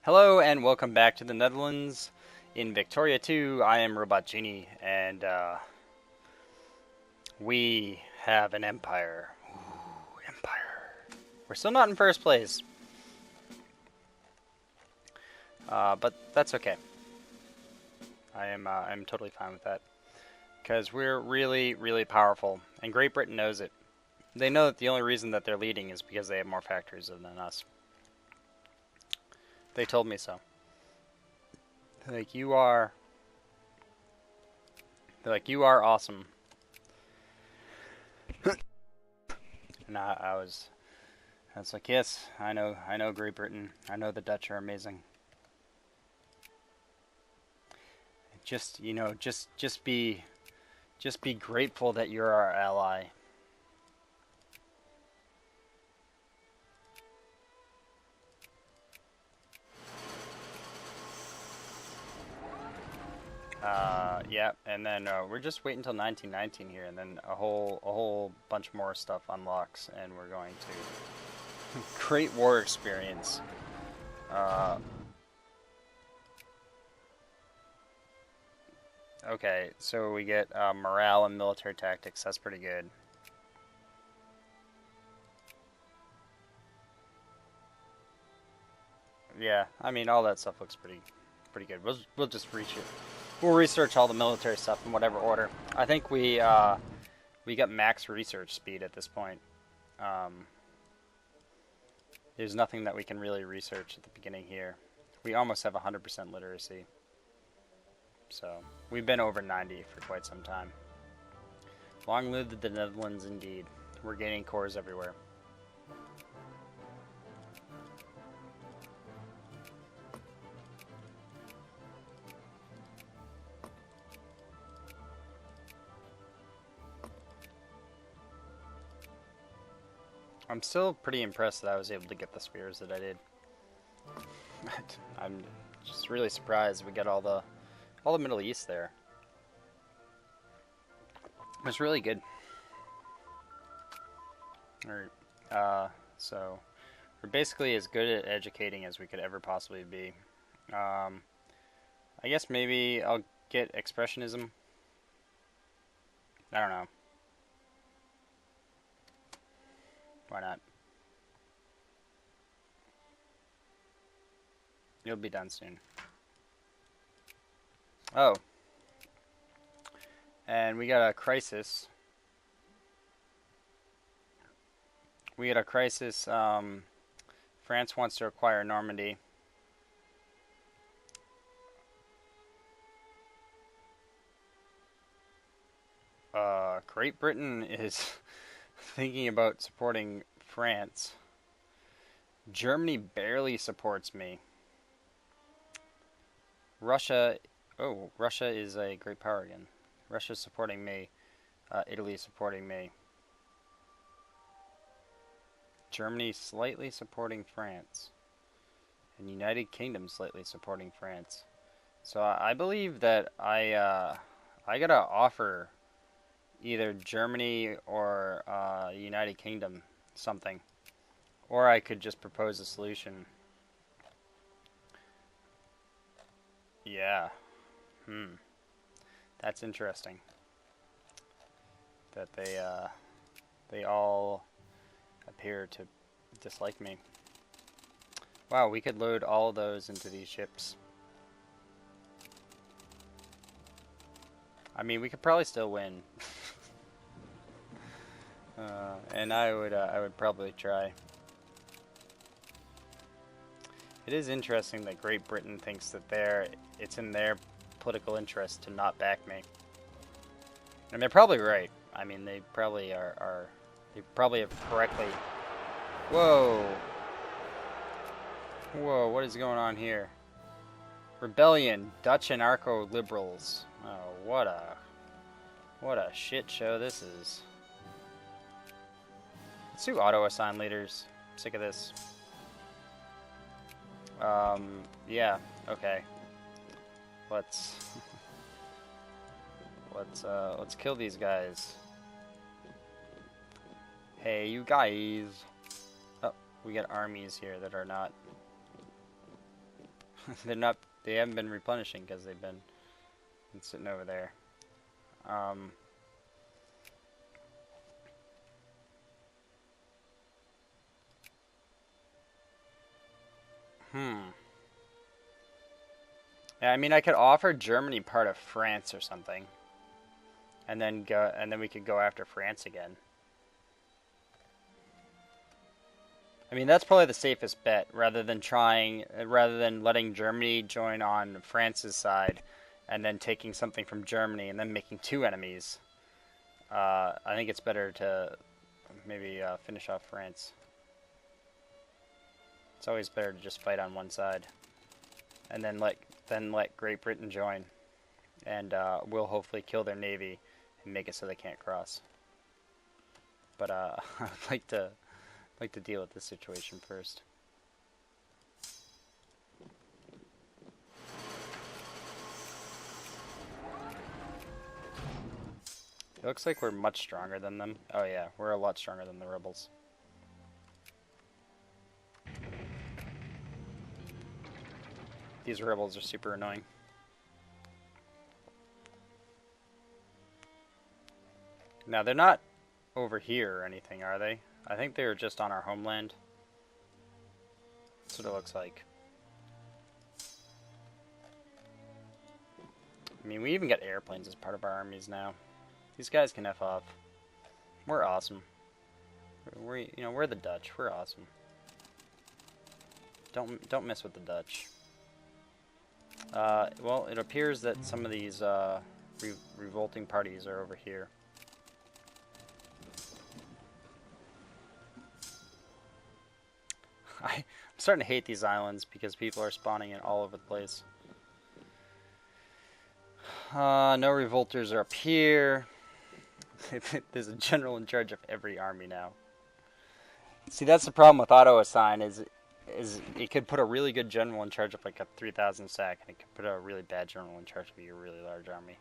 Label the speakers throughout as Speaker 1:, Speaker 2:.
Speaker 1: Hello and welcome back to the Netherlands. In Victoria 2, I am Robot Genie, and we have an empire. Ooh, empire. We're still not in first place, but that's okay. I'm totally fine with that because we're really, really powerful, and Great Britain knows it. They know that the only reason that they're leading is because they have more factories than us. They told me so. Like you are. They're like you are awesome. And I was like, yes, I know Great Britain. I know the Dutch are amazing. Just, just be grateful that you're our ally. Yeah, and then we're just waiting until 1919 here, and then a whole bunch more stuff unlocks, and we're going to Great War experience. Uh, okay, so we get morale and military tactics. That's pretty good. Yeah, I mean all that stuff looks pretty good. We'll just reach it. We'll research all the military stuff in whatever order. I think we got max research speed at this point. Um, there's nothing that we can really research at the beginning here. We almost have 100% literacy. So we've been over 90 for quite some time. Long live the Netherlands indeed. We're gaining cores everywhere. I'm still pretty impressed that I was able to get the spears that I did. I'm just really surprised we got all the Middle East there. It was really good. Or, so we're basically as good at educating as we could ever possibly be. I guess maybe I'll get expressionism. I don't know. Why not? You'll be done soon. Oh, and we got a crisis. We got a crisis. France wants to acquire Normandy. Great Britain is thinking about supporting France. Germany barely supports me. Russia, oh, Russia is a great power again. Russia's supporting me. Italy supporting me. Germany slightly supporting France. And United Kingdom slightly supporting France. So I believe that I gotta offer either Germany or United Kingdom something, or I could just propose a solution. Yeah. Hmm. That's interesting. That they all appear to dislike me. Wow, we could load all of those into these ships. I mean, we could probably still win. And I would probably try. It is interesting that Great Britain thinks that it's in their political interest to not back me. And they're probably right. I mean, they probably they probably have correctly. Whoa. Whoa, what is going on here? Rebellion, Dutch anarcho-liberals. Oh, what a shit show this is. Let's do auto-assign leaders. I'm sick of this. Yeah, okay. Let's let's kill these guys. Hey, you guys. Oh, we got armies here that are not They're not. They haven't been replenishing because they've been sitting over there. Um, hmm. Yeah, I mean, I could offer Germany part of France or something, and then we could go after France again. I mean, that's probably the safest bet, rather than letting Germany join on France's side, and then taking something from Germany and then making two enemies. I think it's better to maybe finish off France. It's always better to just fight on one side, and then let Great Britain join, and we'll hopefully kill their navy and make it so they can't cross. But I'd like to deal with this situation first. It looks like we're much stronger than them. Oh yeah, we're a lot stronger than the rebels. These rebels are super annoying. Now, they're not over here or anything, are they? I think they're just on our homeland. That's what it looks like. I mean, we even get airplanes as part of our armies now. These guys can F off. We're awesome. We're the Dutch. We're awesome. Don't mess with the Dutch. Well, it appears that some of these revolting parties are over here. I'm starting to hate these islands because people are spawning it all over the place. No revolters are up here. There's a general in charge of every army now. See, that's the problem with auto assign is it could put a really good general in charge of like a 3,000 sack, and it could put a really bad general in charge of your really large army.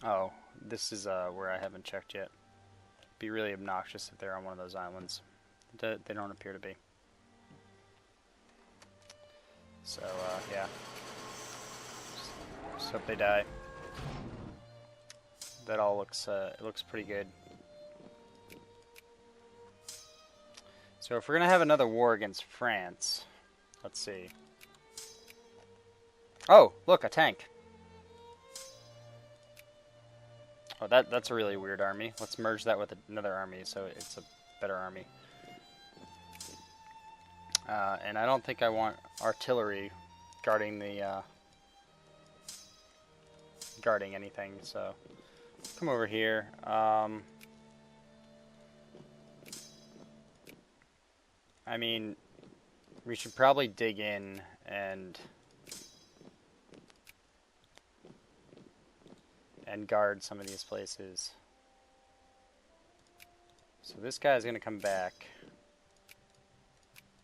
Speaker 1: Oh, this is where I haven't checked yet. It'd be really obnoxious if they're on one of those islands. They don't appear to be. So yeah. Just hope they die. That all looks it looks pretty good. So if we're gonna have another war against France, let's see. Oh, look, a tank. Oh, that's a really weird army. Let's merge that with another army so it's a better army. And I don't think I want artillery guarding the guarding anything. So come over here. I mean, we should probably dig in and guard some of these places. So this guy's gonna come back.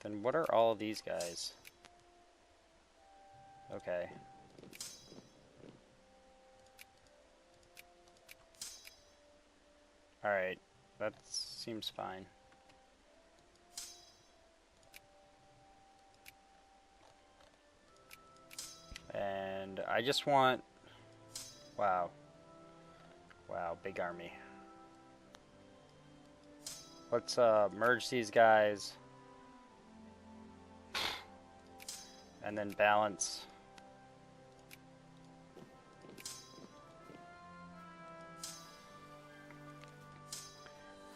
Speaker 1: Then what are all of these guys? Okay. Alright, that seems fine. And I just want... Wow. Wow, big army. Let's merge these guys. And then balance.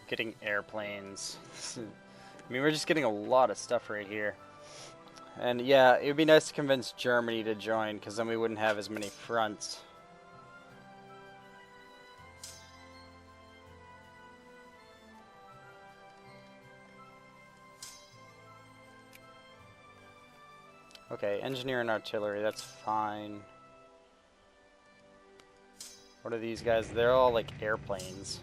Speaker 1: Getting airplanes. I mean, we're just getting a lot of stuff right here. And yeah, it would be nice to convince Germany to join, because then we wouldn't have as many fronts. Okay, engineer and artillery, that's fine. What are these guys? They're all like airplanes.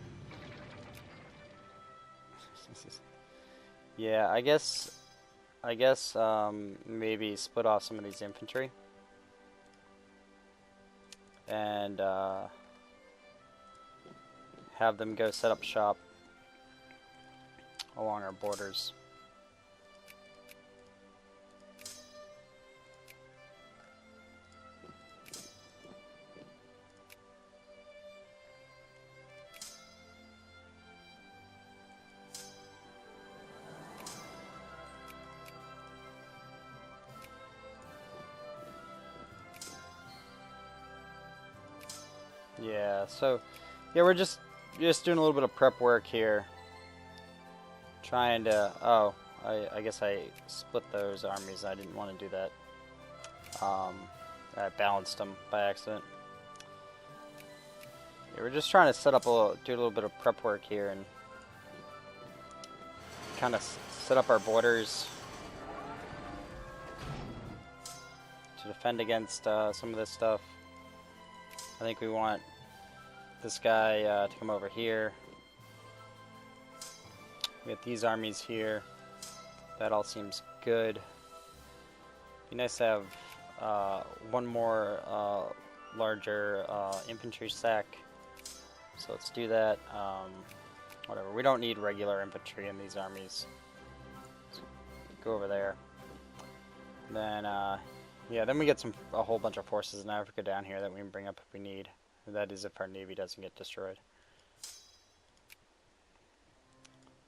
Speaker 1: Yeah, I guess maybe split off some of these infantry. And have them go set up shop along our borders. Yeah, so yeah, we're just doing a little bit of prep work here. Trying to I guess I split those armies. I didn't want to do that. I balanced them by accident. Yeah, we're just trying to do a little bit of prep work here and kind of set up our borders to defend against some of this stuff. I think we want this guy to come over here. We have these armies here. That all seems good. Be nice to have one more larger infantry stack. So let's do that. Whatever. We don't need regular infantry in these armies. Let's go over there. Then, yeah, then we get a whole bunch of forces in Africa down here that we can bring up if we need. That is if our navy doesn't get destroyed.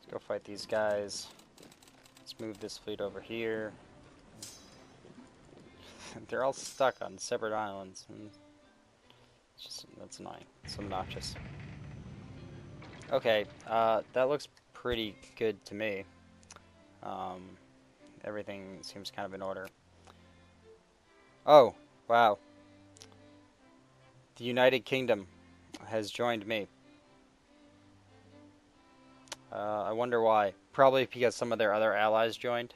Speaker 1: Let's go fight these guys. Let's move this fleet over here. They're all stuck on separate islands. That's annoying. It's obnoxious. Okay, that looks pretty good to me. Everything seems kind of in order. Oh, wow. The United Kingdom has joined me. I wonder why. Probably because some of their other allies joined,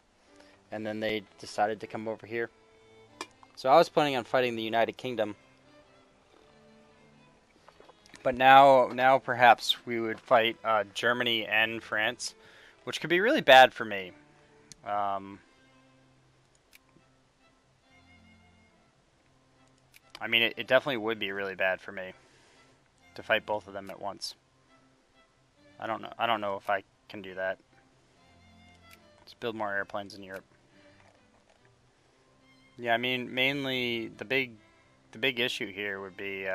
Speaker 1: and then they decided to come over here. So I was planning on fighting the United Kingdom, but now perhaps we would fight Germany and France, which could be really bad for me. I mean, it definitely would be really bad for me to fight both of them at once. I don't know if I can do that. Let's build more airplanes in Europe. Yeah, I mean, mainly the big issue here would be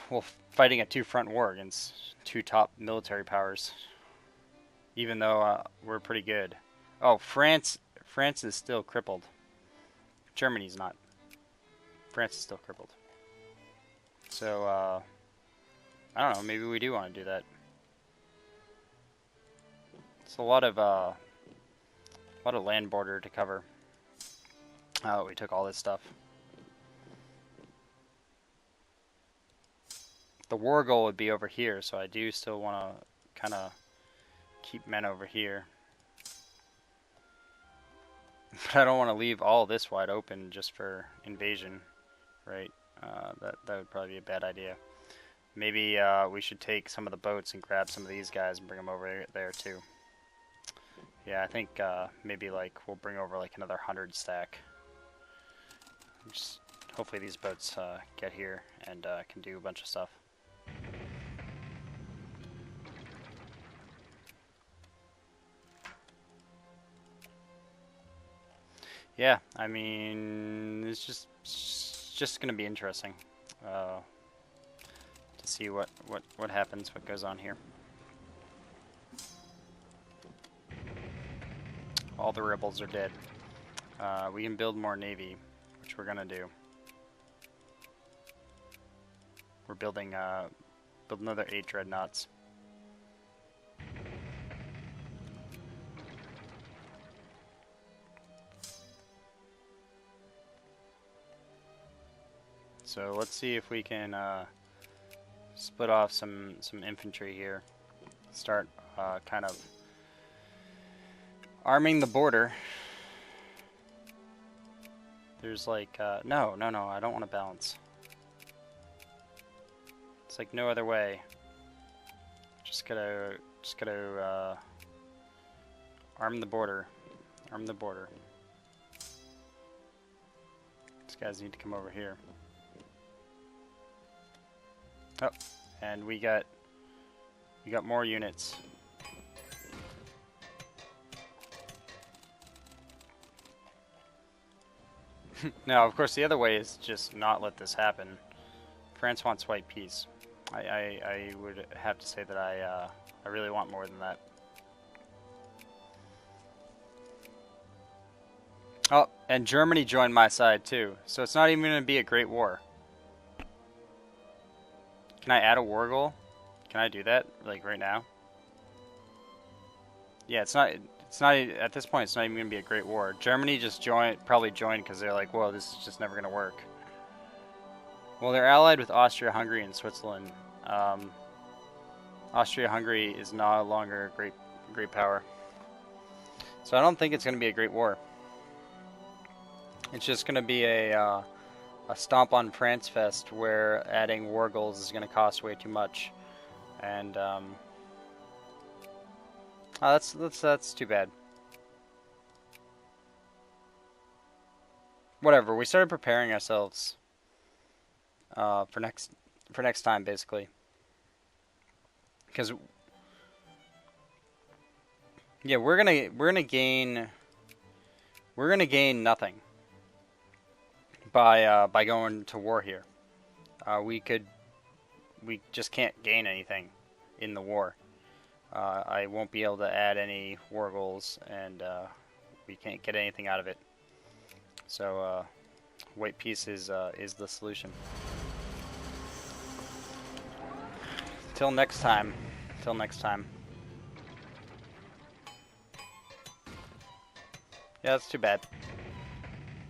Speaker 1: well, fighting a two-front war against two top military powers. Even though we're pretty good. Oh, France is still crippled. Germany's not. France is still crippled. So I don't know, maybe we do want to do that. It's a lot of land border to cover. Oh, we took all this stuff. The war goal would be over here, so I do still want to kind of keep men over here. But I don't want to leave all this wide open just for invasion, right? That would probably be a bad idea. Maybe we should take some of the boats and grab some of these guys and bring them over there too. Yeah, I think maybe we'll bring over another 100 stack. Just hopefully these boats get here and can do a bunch of stuff. Yeah, I mean, it's just gonna be interesting to see what happens, what goes on here. All the rebels are dead. We can build more navy, which we're gonna do. We're building another 8 dreadnoughts. So let's see if we can split off some infantry here. Start kind of arming the border. There's no, I don't want to balance. It's no other way. Just gotta arm the border. Arm the border. These guys need to come over here. Oh, and we got more units. Now, of course, the other way is just not let this happen. France wants white peace. I would have to say that I really want more than that. Oh, and Germany joined my side too, so it's not even going to be a great war. Can I add a Wargle? Can I do that, like, right now? Yeah, it's not, at this point, it's not even going to be a great war. Germany just probably joined because they're like, whoa, this is just never going to work. Well, they're allied with Austria, Hungary, and Switzerland. Austria-Hungary is no longer a great power. So I don't think it's going to be a great war. It's just going to be a stomp on France fest where adding Wargles is going to cost way too much. And that's too bad. Whatever. We started preparing ourselves for next time, basically. Because yeah, we're gonna gain nothing by going to war here. We just can't gain anything in the war. I won't be able to add any war goals, and we can't get anything out of it. So white peace is the solution. Till next time. Till next time. Yeah, that's too bad.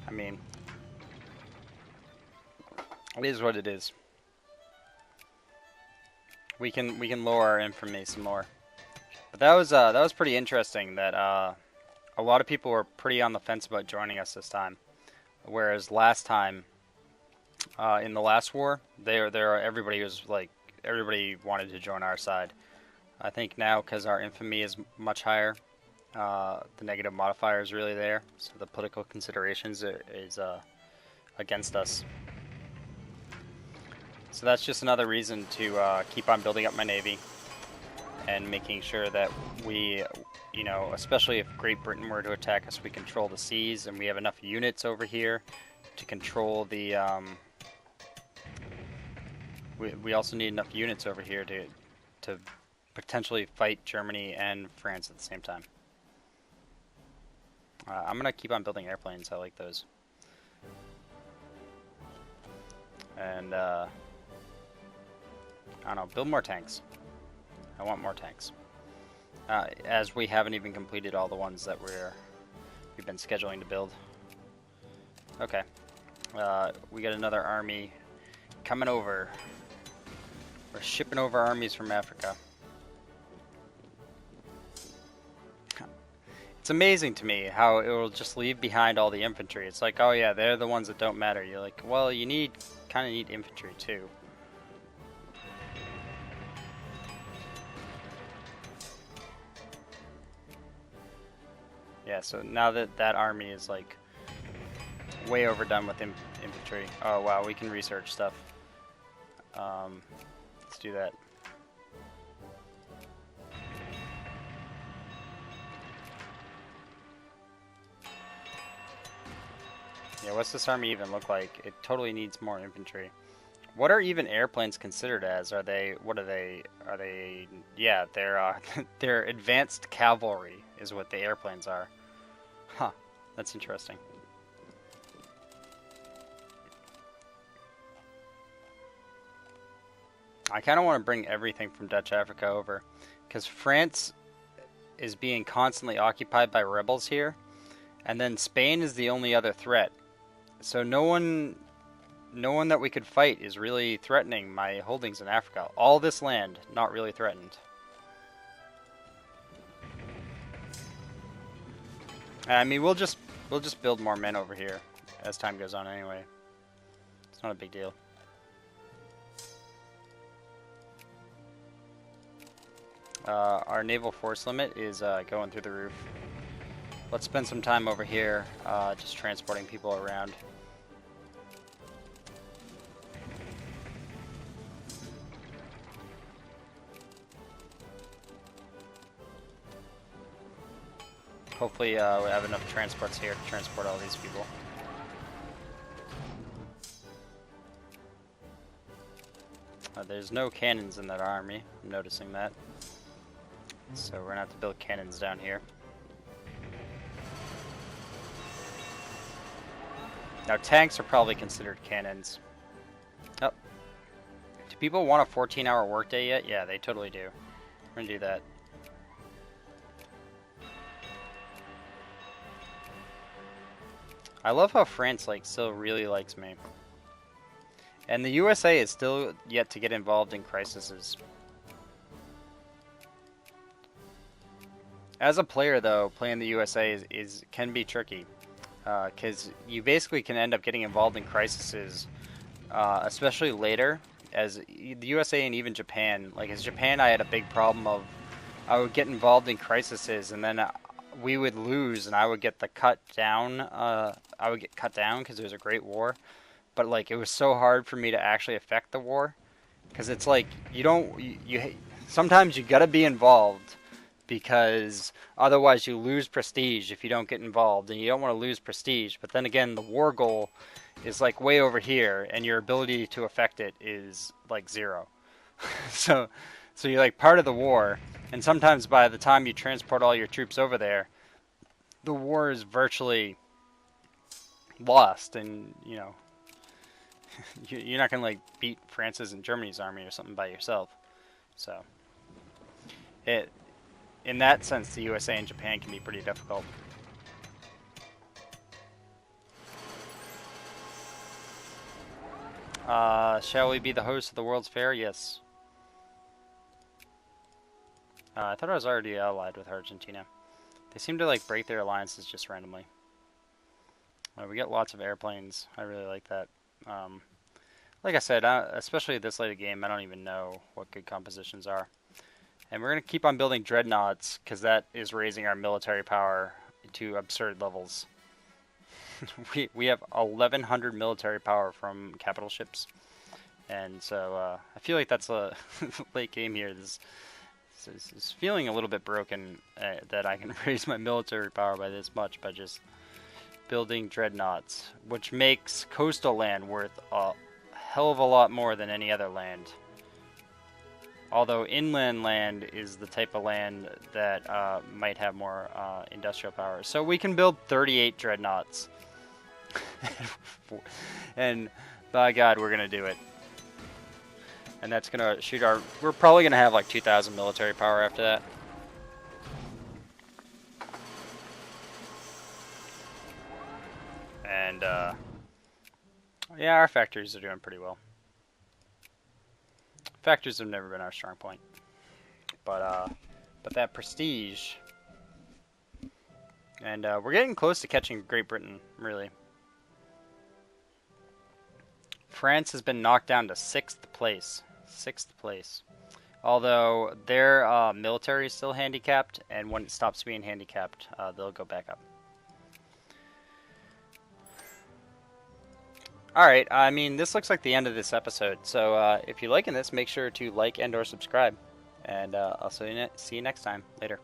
Speaker 1: I mean, it is what it is. We can lower our infamy some more. But that was pretty interesting. That a lot of people were pretty on the fence about joining us this time, whereas last time, in the last war, everybody wanted to join our side. I think now, because our infamy is much higher, the negative modifier is really there, so the political considerations is against us. So that's just another reason to keep on building up my navy and making sure that we, especially if Great Britain were to attack us, we control the seas and we have enough units over here to control the. We also need enough units over here to potentially fight Germany and France at the same time. I'm gonna keep on building airplanes. I like those. And I don't know, build more tanks. I want more tanks. As we haven't even completed all the ones that we've been scheduling to build. Okay. We got another army coming over. We're shipping over armies from Africa. It's amazing to me how it will just leave behind all the infantry. It's like, oh yeah, they're the ones that don't matter. You're like, well, you kind of need infantry too. Yeah, so now that army is like way overdone with infantry. Oh wow, we can research stuff. Let's do that. Yeah, what's this army even look like? It totally needs more infantry. What are even airplanes considered as? Are they? Yeah, they're advanced cavalry is what the airplanes are. Huh, that's interesting. I kind of want to bring everything from Dutch Africa over, because France is being constantly occupied by rebels here, and then Spain is the only other threat. So no one that we could fight is really threatening my holdings in Africa. All this land, not really threatened. I mean, we'll just build more men over here as time goes on anyway. It's not a big deal. Our naval force limit is going through the roof. Let's spend some time over here just transporting people around. Hopefully we have enough transports here to transport all these people. There's no cannons in that army, I'm noticing that. So we're gonna have to build cannons down here. Now tanks are probably considered cannons. Oh, Do people want a 14-hour workday yet? Yeah, they totally do. We're gonna do that. I love how France still really likes me. And the USA is still yet to get involved in crises. As a player, though, playing the USA can be tricky. Because you basically can end up getting involved in crises, especially later. As the USA and even Japan, as Japan, I had a big problem of I would get involved in crises, and then we would lose, and I would get the cut down. I would get cut down because there was a great war, but it was so hard for me to actually affect the war, because it's you sometimes you gotta be involved, because otherwise you lose prestige if you don't get involved, and you don't want to lose prestige. But then again, the war goal is way over here, and your ability to affect it is 0. so you're part of the war, and sometimes by the time you transport all your troops over there, the war is virtually lost, and you're not gonna beat France's and Germany's army or something by yourself. So in that sense, the USA and Japan can be pretty difficult. Shall we be the host of the World's Fair? Yes. I thought I was already allied with Argentina. They seem to break their alliances just randomly. We get lots of airplanes. I really like that. Like I said, especially this late a game, I don't even know what good compositions are. And we're going to keep on building dreadnoughts, because that is raising our military power to absurd levels. we have 1,100 military power from capital ships. And so I feel like that's a late game here. This is feeling a little bit broken, that I can raise my military power by this much by just building dreadnoughts, which makes coastal land worth a hell of a lot more than any other land. Although inland land is the type of land that might have more industrial power. So we can build 38 dreadnoughts. And by God, we're going to do it. And that's going to shoot our... We're probably going to have 2,000 military power after that. And, yeah, our factories are doing pretty well. Factories have never been our strong point. But that prestige... And we're getting close to catching Great Britain, really. France has been knocked down to 6th place. 6th place. Although their military is still handicapped, and when it stops being handicapped, they'll go back up. Alright, I mean, this looks like the end of this episode. So if you're liking this, make sure to like and or subscribe. And I'll see you next time. Later.